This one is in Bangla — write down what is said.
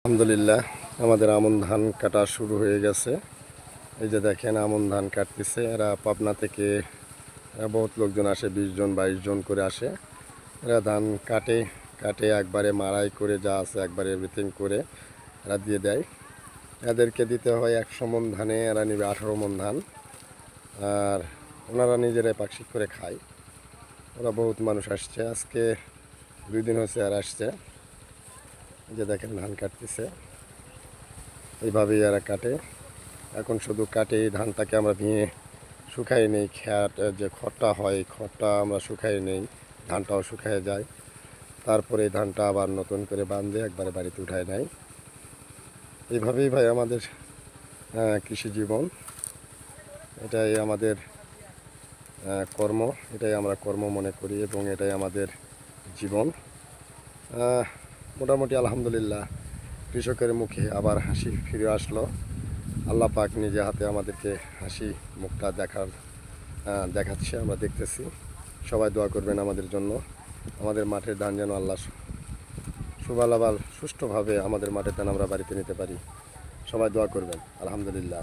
আলহামদুলিল্লাহ আমাদের আমন ধান কাটা শুরু হয়ে গেছে। এই যে দেখেন আমন ধান কাটতেছে। এরা পাবনা থেকে বহুত লোকজন আসে, 20 জন 22 জন করে আসে। এরা ধান কাটে কাটে একবারে মাড়াই করে যা আছে একবারে এভরিথিং করে এরা দিয়ে দেয়। এদেরকে দিতে হয় 100 মণ ধানে, এরা নেবে 18 মণ ধান। আর ওনারা নিজেরাই পাকশিক করে খায়। ওরা বহুত মানুষ আসছে, আজকে 2 দিন হয়েছে আর আসছে। এই যে দেখেন ধান কাটতেছে, এইভাবেই এরা কাটে। এখন শুধু কাটে এই ধানটাকে আমরা ভেঙে শুকাই নেই। খ্যাট যে খড়টা হয়, খড়টা আমরা শুকাই নেই, ধানটাও শুকায় যায়। তারপরে এই ধানটা আবার নতুন করে বাঁধে একবারে বাড়িতে উঠায় নেয়। এইভাবেই ভাই আমাদের কৃষি জীবন, এটাই আমাদের কর্ম, এটাই আমরা কর্ম মনে করি এবং এটাই আমাদের জীবন। মোটামুটি আলহামদুলিল্লাহ কৃষকের মুখে আবার হাসি ফিরে আসলো। আল্লাহ পাক নিজে হাতে আমাদেরকে হাসি মুখটা দেখাচ্ছে, আমরা দেখতেছি। সবাই দোয়া করবেন আমাদের জন্য। আমাদের মাঠের ধান যেন আল্লাহ সুষ্ঠুভাবে আমাদের মাঠের ধান আমরা বাড়িতে নিতে পারি। সবাই দোয়া করবেন। আলহামদুলিল্লাহ।